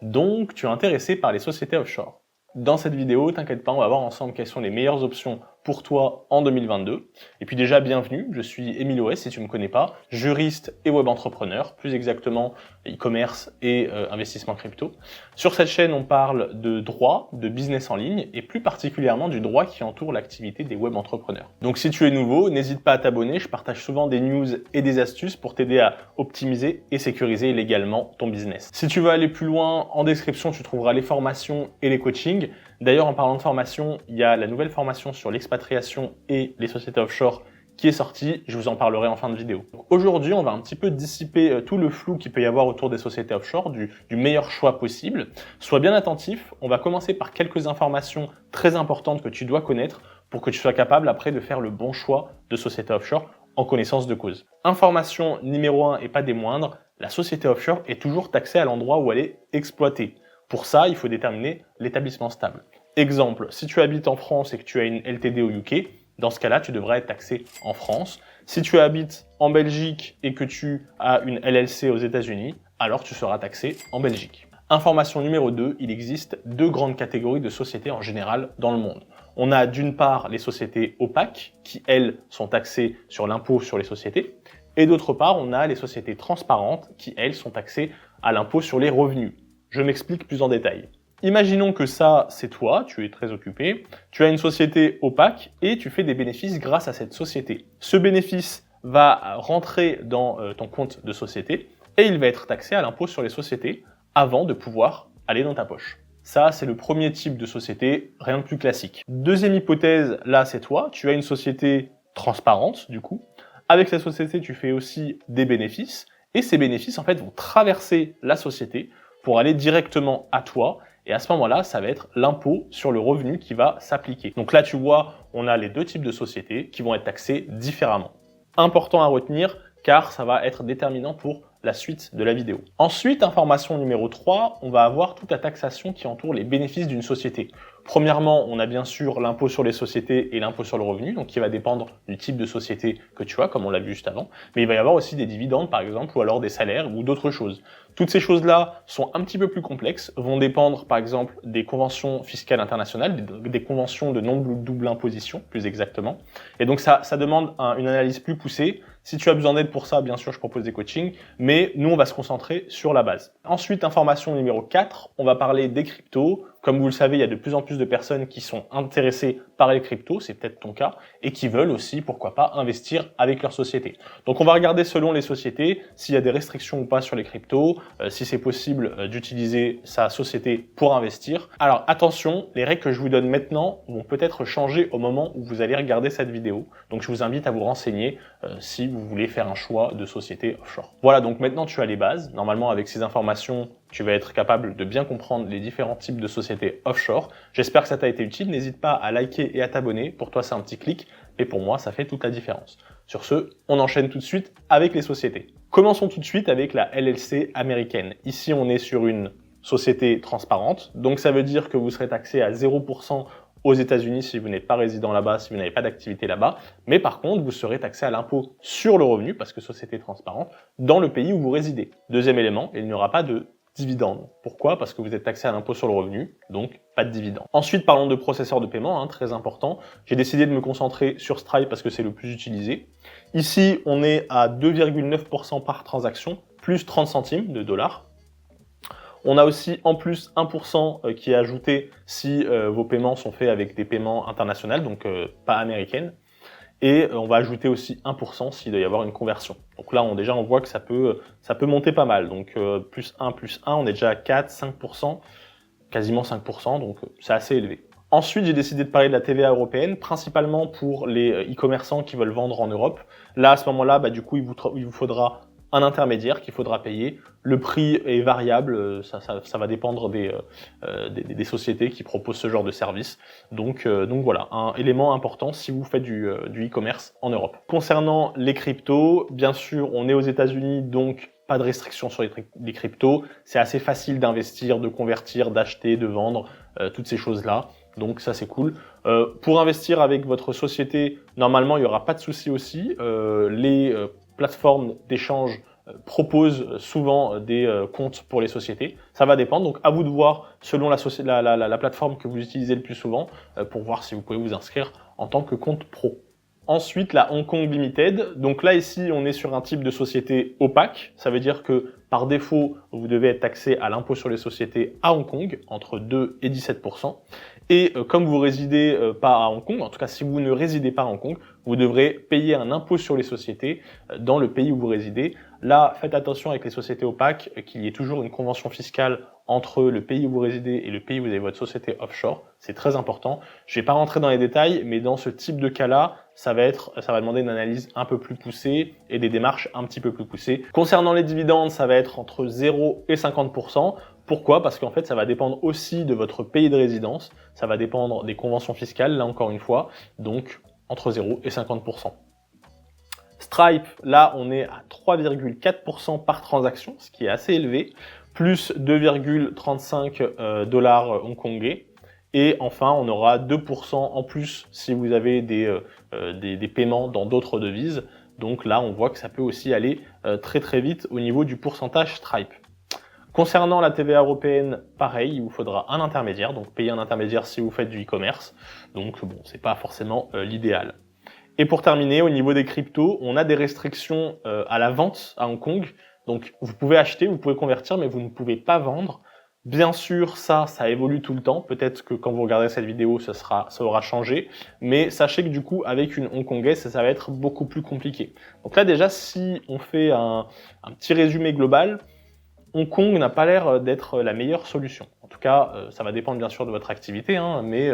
Donc, tu es intéressé par les sociétés offshore. Dans cette vidéo, t'inquiète pas, on va voir ensemble quelles sont les meilleures options pour toi en 2022. Et puis déjà, bienvenue, je suis Émile OS, si tu ne me connais pas, juriste et web entrepreneur, plus exactement e-commerce et investissement crypto. Sur cette chaîne, on parle de droit, de business en ligne et plus particulièrement du droit qui entoure l'activité des web entrepreneurs. Donc si tu es nouveau, n'hésite pas à t'abonner, je partage souvent des news et des astuces pour t'aider à optimiser et sécuriser légalement ton business. Si tu veux aller plus loin, en description, tu trouveras les formations et les coachings. D'ailleurs, en parlant de formation, il y a la nouvelle formation sur l'expatriation et les sociétés offshore qui est sortie, je vous en parlerai en fin de vidéo. Aujourd'hui, on va un petit peu dissiper tout le flou qu'il peut y avoir autour des sociétés offshore, du meilleur choix possible. Sois bien attentif, on va commencer par quelques informations très importantes que tu dois connaître pour que tu sois capable après de faire le bon choix de société offshore en connaissance de cause. Information numéro 1 et pas des moindres, la société offshore est toujours taxée à l'endroit où elle est exploitée. Pour ça, il faut déterminer l'établissement stable. Exemple, si tu habites en France et que tu as une LTD au UK, dans ce cas-là, tu devrais être taxé en France. Si tu habites en Belgique et que tu as une LLC aux États-Unis, alors tu seras taxé en Belgique. Information numéro 2, il existe deux grandes catégories de sociétés en général dans le monde. On a d'une part les sociétés opaques, qui elles sont taxées sur l'impôt sur les sociétés, et d'autre part, on a les sociétés transparentes, qui elles sont taxées à l'impôt sur les revenus. Je m'explique plus en détail. Imaginons que ça, c'est toi, tu es très occupé, tu as une société opaque et tu fais des bénéfices grâce à cette société. Ce bénéfice va rentrer dans ton compte de société et il va être taxé à l'impôt sur les sociétés avant de pouvoir aller dans ta poche. Ça, c'est le premier type de société, rien de plus classique. Deuxième hypothèse, là, c'est toi, tu as une société transparente, du coup. Avec cette société, tu fais aussi des bénéfices et ces bénéfices, en fait, vont traverser la société pour aller directement à toi. Et à ce moment-là, ça va être l'impôt sur le revenu qui va s'appliquer. Donc là, tu vois, on a les deux types de sociétés qui vont être taxées différemment. Important à retenir, car ça va être déterminant pour la suite de la vidéo. Ensuite, information numéro 3, on va avoir toute la taxation qui entoure les bénéfices d'une société. Premièrement, on a bien sûr l'impôt sur les sociétés et l'impôt sur le revenu, donc qui va dépendre du type de société que tu as, comme on l'a vu juste avant. Mais il va y avoir aussi des dividendes, par exemple, ou alors des salaires ou d'autres choses. Toutes ces choses-là sont un petit peu plus complexes, vont dépendre, par exemple, des conventions fiscales internationales, des conventions de non-double imposition, plus exactement. Et donc ça demande une analyse plus poussée. Si tu as besoin d'aide pour ça, bien sûr, je propose des coachings, mais nous, on va se concentrer sur la base. Ensuite, information numéro 4, on va parler des cryptos. Comme vous le savez, il y a de plus en plus de personnes qui sont intéressées par les cryptos, c'est peut-être ton cas, et qui veulent aussi, pourquoi pas, investir avec leur société. Donc on va regarder selon les sociétés s'il y a des restrictions ou pas sur les cryptos, si c'est possible d'utiliser sa société pour investir. Alors attention, les règles que je vous donne maintenant vont peut-être changer au moment où vous allez regarder cette vidéo. Donc je vous invite à vous renseigner si vous voulez faire un choix de société offshore. Voilà, donc maintenant tu as les bases. Normalement, avec ces informations, tu vas être capable de bien comprendre les différents types de sociétés offshore. J'espère que ça t'a été utile. N'hésite pas à liker et à t'abonner. Pour toi, c'est un petit clic. Et pour moi, ça fait toute la différence. Sur ce, on enchaîne tout de suite avec les sociétés. Commençons tout de suite avec la LLC américaine. Ici, on est sur une société transparente. Donc, ça veut dire que vous serez taxé à 0% aux États-Unis si vous n'êtes pas résident là-bas, si vous n'avez pas d'activité là-bas. Mais par contre, vous serez taxé à l'impôt sur le revenu, parce que société transparente, dans le pays où vous résidez. Deuxième élément, il n'y aura pas de dividendes. Pourquoi? Parce que vous êtes taxé à l'impôt sur le revenu, donc pas de dividendes. Ensuite, parlons de processeur de paiement, très important. J'ai décidé de me concentrer sur Stripe parce que c'est le plus utilisé. Ici, on est à 2,9% par transaction, plus 30 centimes de dollars. On a aussi en plus 1% qui est ajouté si vos paiements sont faits avec des paiements internationaux, donc pas américaines. Et on va ajouter aussi 1% s'il doit y avoir une conversion. Donc là, déjà, on voit que ça peut monter pas mal. Donc plus 1, on est déjà à 4, 5%, quasiment 5%, donc c'est assez élevé. Ensuite, j'ai décidé de parler de la TVA européenne, principalement pour les e-commerçants qui veulent vendre en Europe. Là, à ce moment-là, du coup, il vous faudra un intermédiaire qu'il faudra payer. Le prix est variable, ça va dépendre des sociétés qui proposent ce genre de service. Donc voilà, un élément important si vous faites du e-commerce en Europe. Concernant les cryptos, bien sûr, on est aux États-Unis, donc pas de restrictions sur les cryptos. C'est assez facile d'investir, de convertir, d'acheter, de vendre, toutes ces choses-là. Donc ça, c'est cool. Pour investir avec votre société, normalement, il n'y aura pas de souci aussi. Les plateformes d'échange proposent souvent des comptes pour les sociétés. Ça va dépendre, donc à vous de voir selon la plateforme que vous utilisez le plus souvent pour voir si vous pouvez vous inscrire en tant que compte pro. Ensuite, la Hong Kong Limited. Donc là, ici, on est sur un type de société opaque. Ça veut dire que, par défaut, vous devez être taxé à l'impôt sur les sociétés à Hong Kong, entre 2 et 17%. Et comme vous résidez pas à Hong Kong, en tout cas, si vous ne résidez pas à Hong Kong, vous devrez payer un impôt sur les sociétés dans le pays où vous résidez. Là, faites attention avec les sociétés opaques, qu'il y ait toujours une convention fiscale entre le pays où vous résidez et le pays où vous avez votre société offshore. C'est très important. Je vais pas rentrer dans les détails, mais dans ce type de cas-là, ça va demander une analyse un peu plus poussée et des démarches un petit peu plus poussées. Concernant les dividendes, ça va être entre 0 et 50%. Pourquoi? Parce qu'en fait, ça va dépendre aussi de votre pays de résidence. Ça va dépendre des conventions fiscales, là encore une fois. Donc, entre 0 et 50%. Stripe, là, on est à 3,4% par transaction, ce qui est assez élevé, plus 2,35 $ hongkongais. Et enfin, on aura 2% en plus si vous avez des paiements dans d'autres devises. Donc là, on voit que ça peut aussi aller très très vite au niveau du pourcentage Stripe. Concernant la TVA européenne, pareil, il vous faudra un intermédiaire, donc payer un intermédiaire si vous faites du e-commerce. Donc bon, c'est pas forcément l'idéal. Et pour terminer, au niveau des cryptos, on a des restrictions à la vente à Hong Kong. Donc vous pouvez acheter, vous pouvez convertir, mais vous ne pouvez pas vendre. Bien sûr, ça évolue tout le temps. Peut-être que quand vous regardez cette vidéo, ça aura changé. Mais sachez que du coup, avec une hongkongaise, ça va être beaucoup plus compliqué. Donc là déjà, si on fait un petit résumé global, Hong Kong n'a pas l'air d'être la meilleure solution. En tout cas, ça va dépendre bien sûr de votre activité, hein, mais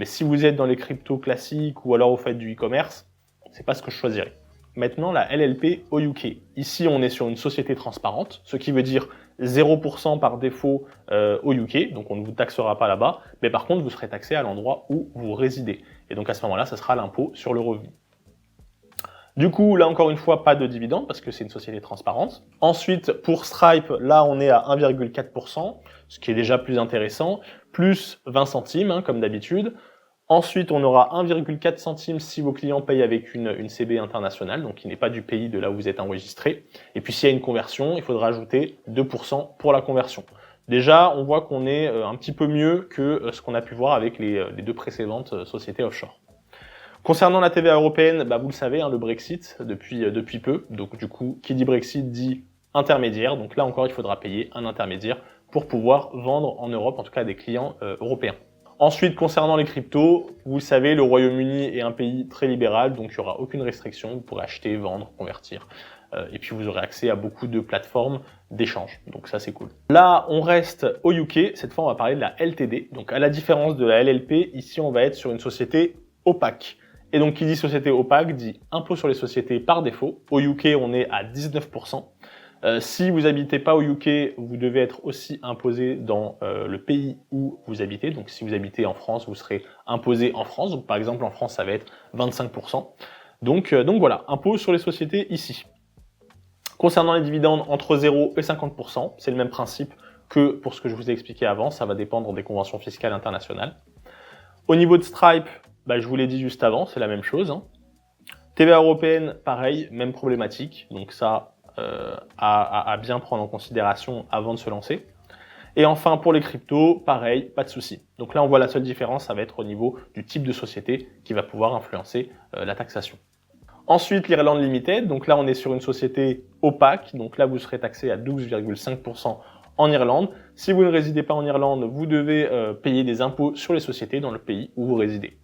si vous êtes dans les cryptos classiques ou alors vous faites du e-commerce, c'est pas ce que je choisirais. Maintenant, la LLP au UK. Ici, on est sur une société transparente, ce qui veut dire 0% par défaut au UK, donc on ne vous taxera pas là-bas, mais par contre, vous serez taxé à l'endroit où vous résidez. Et donc à ce moment-là, ça sera l'impôt sur le revenu. Du coup, là encore une fois, pas de dividende parce que c'est une société transparente. Ensuite, pour Stripe, là on est à 1,4%, ce qui est déjà plus intéressant, plus 20 centimes, hein, comme d'habitude. Ensuite, on aura 1,4 centimes si vos clients payent avec une CB internationale, donc qui n'est pas du pays de là où vous êtes enregistré. Et puis s'il y a une conversion, il faudra ajouter 2% pour la conversion. Déjà, on voit qu'on est un petit peu mieux que ce qu'on a pu voir avec les deux précédentes sociétés offshore. Concernant la TVA européenne, vous le savez, hein, le Brexit depuis peu. Donc du coup, qui dit Brexit dit intermédiaire. Donc là encore, il faudra payer un intermédiaire pour pouvoir vendre en Europe, en tout cas à des clients européens. Ensuite, concernant les cryptos, vous le savez, le Royaume-Uni est un pays très libéral, donc il n'y aura aucune restriction. Vous pourrez acheter, vendre, convertir. Et puis vous aurez accès à beaucoup de plateformes d'échange. Donc ça, c'est cool. Là, on reste au UK. Cette fois, on va parler de la LTD. Donc à la différence de la LLP, ici, on va être sur une société opaque. Et donc, qui dit société opaque, dit impôt sur les sociétés par défaut. Au UK, on est à 19%. Si vous habitez pas au UK, vous devez être aussi imposé dans le pays où vous habitez. Donc, si vous habitez en France, vous serez imposé en France. Donc, par exemple, en France, ça va être 25%. Donc voilà, impôt sur les sociétés ici. Concernant les dividendes, entre 0 et 50%, c'est le même principe que pour ce que je vous ai expliqué avant. Ça va dépendre des conventions fiscales internationales. Au niveau de Stripe, je vous l'ai dit juste avant, c'est la même chose. Hein. TVA européenne, pareil, même problématique. Donc ça, à bien prendre en considération avant de se lancer. Et enfin, pour les cryptos, pareil, pas de souci. Donc là, on voit la seule différence, ça va être au niveau du type de société qui va pouvoir influencer la taxation. Ensuite, l'Irlande Limited. Donc là, on est sur une société opaque. Donc là, vous serez taxé à 12,5% en Irlande. Si vous ne résidez pas en Irlande, vous devez payer des impôts sur les sociétés dans le pays où vous résidez.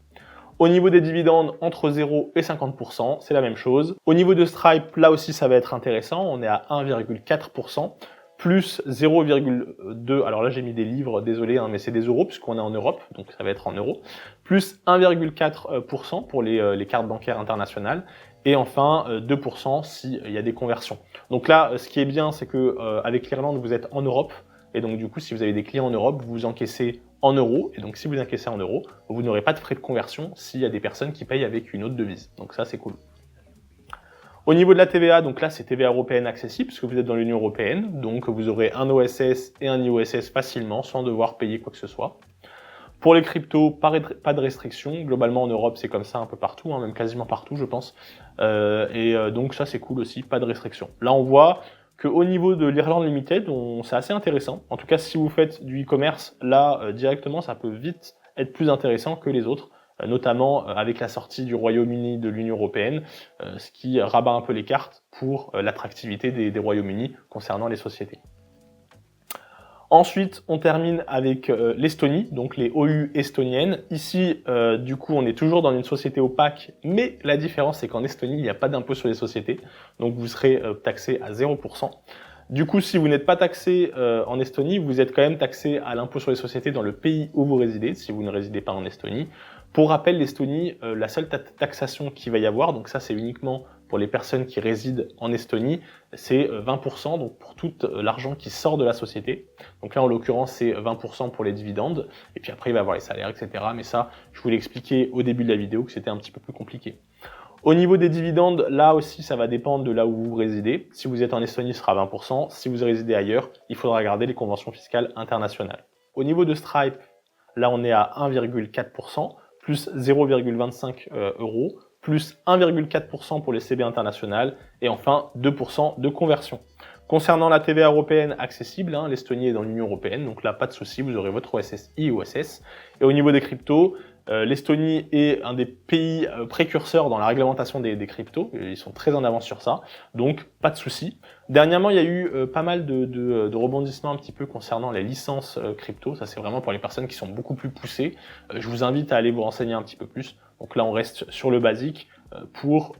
Au niveau des dividendes, entre 0 et 50%, c'est la même chose. Au niveau de Stripe, là aussi, ça va être intéressant. On est à 1,4%, plus 0,2. Alors là, j'ai mis des livres, désolé, hein, mais c'est des euros puisqu'on est en Europe, donc ça va être en euros. Plus 1,4% pour les cartes bancaires internationales. Et enfin, 2% s'il y a des conversions. Donc là, ce qui est bien, c'est que avec l'Irlande, vous êtes en Europe. Et donc du coup, si vous avez des clients en Europe, vous encaissez en euros. Et donc si vous encaissez en euros, vous n'aurez pas de frais de conversion s'il y a des personnes qui payent avec une autre devise. Donc ça, c'est cool. Au niveau de la TVA, donc là, c'est TVA européenne accessible puisque vous êtes dans l'Union européenne. Donc vous aurez un OSS et un IOSS facilement sans devoir payer quoi que ce soit. Pour les cryptos, pas de restriction. Globalement, en Europe, c'est comme ça un peu partout, hein, même quasiment partout, je pense. Donc ça, c'est cool aussi, pas de restriction. Là, on voit qu'au niveau de l'Irlande Limited, c'est assez intéressant. En tout cas, si vous faites du e-commerce, là, directement, ça peut vite être plus intéressant que les autres, notamment avec la sortie du Royaume-Uni de l'Union européenne, ce qui rabat un peu les cartes pour l'attractivité des Royaumes-Unis concernant les sociétés. Ensuite, on termine avec l'Estonie, donc les OU estoniennes. Ici, du coup, on est toujours dans une société opaque, mais la différence, c'est qu'en Estonie, il n'y a pas d'impôt sur les sociétés, donc vous serez taxé à 0%. Du coup, si vous n'êtes pas taxé en Estonie, vous êtes quand même taxé à l'impôt sur les sociétés dans le pays où vous résidez, si vous ne résidez pas en Estonie. Pour rappel, l'Estonie, la seule taxation qu'il va y avoir, donc ça c'est uniquement pour les personnes qui résident en Estonie, c'est 20%, donc pour tout l'argent qui sort de la société. Donc là, en l'occurrence, c'est 20% pour les dividendes, et puis après, il va y avoir les salaires, etc. Mais ça, je vous l'ai expliqué au début de la vidéo que c'était un petit peu plus compliqué. Au niveau des dividendes, là aussi, ça va dépendre de là où vous résidez. Si vous êtes en Estonie, ce sera 20%. Si vous résidez ailleurs, il faudra regarder les conventions fiscales internationales. Au niveau de Stripe, là, on est à 1,4%, plus 0,25 euros, plus 1,4% pour les CB internationales, et enfin 2% de conversion. Concernant la TVA européenne accessible, l'Estonie est dans l'Union européenne, donc là, pas de souci, vous aurez votre OSSI et OSS. Et au niveau des cryptos, l'Estonie est un des pays précurseurs dans la réglementation des cryptos, ils sont très en avance sur ça, donc pas de souci. Dernièrement, il y a eu pas mal de rebondissements un petit peu concernant les licences crypto, ça c'est vraiment pour les personnes qui sont beaucoup plus poussées. Je vous invite à aller vous renseigner un petit peu plus. Donc là, on reste sur le basique pour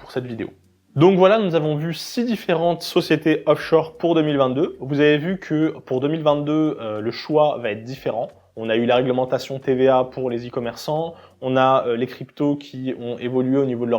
cette vidéo. Donc voilà, nous avons vu 6 différentes sociétés offshore pour 2022. Vous avez vu que pour 2022, le choix va être différent. On a eu la réglementation TVA pour les e-commerçants, on a les cryptos qui ont évolué au niveau de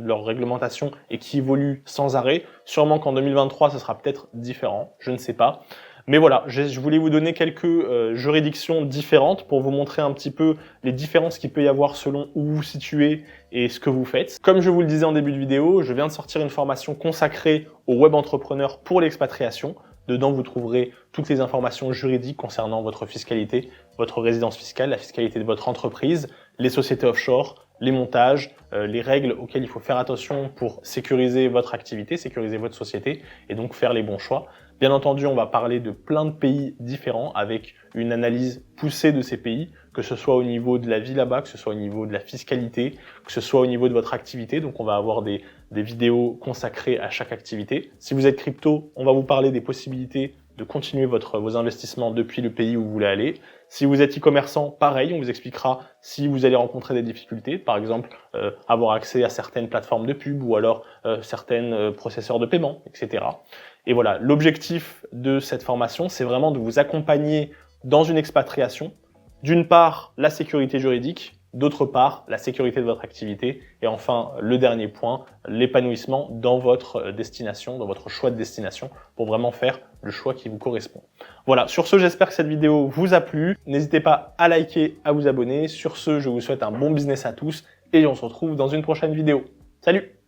leur réglementation et qui évoluent sans arrêt. Sûrement qu'en 2023, ce sera peut-être différent, je ne sais pas. Mais voilà, je voulais vous donner quelques juridictions différentes pour vous montrer un petit peu les différences qu'il peut y avoir selon où vous vous situez et ce que vous faites. Comme je vous le disais en début de vidéo, je viens de sortir une formation consacrée aux web entrepreneurs pour l'expatriation. Dedans, vous trouverez toutes les informations juridiques concernant votre fiscalité, votre résidence fiscale, la fiscalité de votre entreprise, les sociétés offshore, les montages, les règles auxquelles il faut faire attention pour sécuriser votre activité, sécuriser votre société et donc faire les bons choix. Bien entendu, on va parler de plein de pays différents avec une analyse poussée de ces pays, que ce soit au niveau de la vie là-bas, que ce soit au niveau de la fiscalité, que ce soit au niveau de votre activité. Donc on va avoir des vidéos consacrées à chaque activité. Si vous êtes crypto, on va vous parler des possibilités de continuer vos investissements depuis le pays où vous voulez aller. Si vous êtes e-commerçant, pareil, on vous expliquera si vous allez rencontrer des difficultés, par exemple avoir accès à certaines plateformes de pub ou alors certains processeurs de paiement, etc. Et voilà, l'objectif de cette formation, c'est vraiment de vous accompagner dans une expatriation. D'une part, la sécurité juridique, d'autre part, la sécurité de votre activité, et enfin, le dernier point, l'épanouissement dans votre destination, dans votre choix de destination, pour vraiment faire le choix qui vous correspond. Voilà, sur ce, j'espère que cette vidéo vous a plu. N'hésitez pas à liker, à vous abonner. Sur ce, je vous souhaite un bon business à tous, et on se retrouve dans une prochaine vidéo. Salut!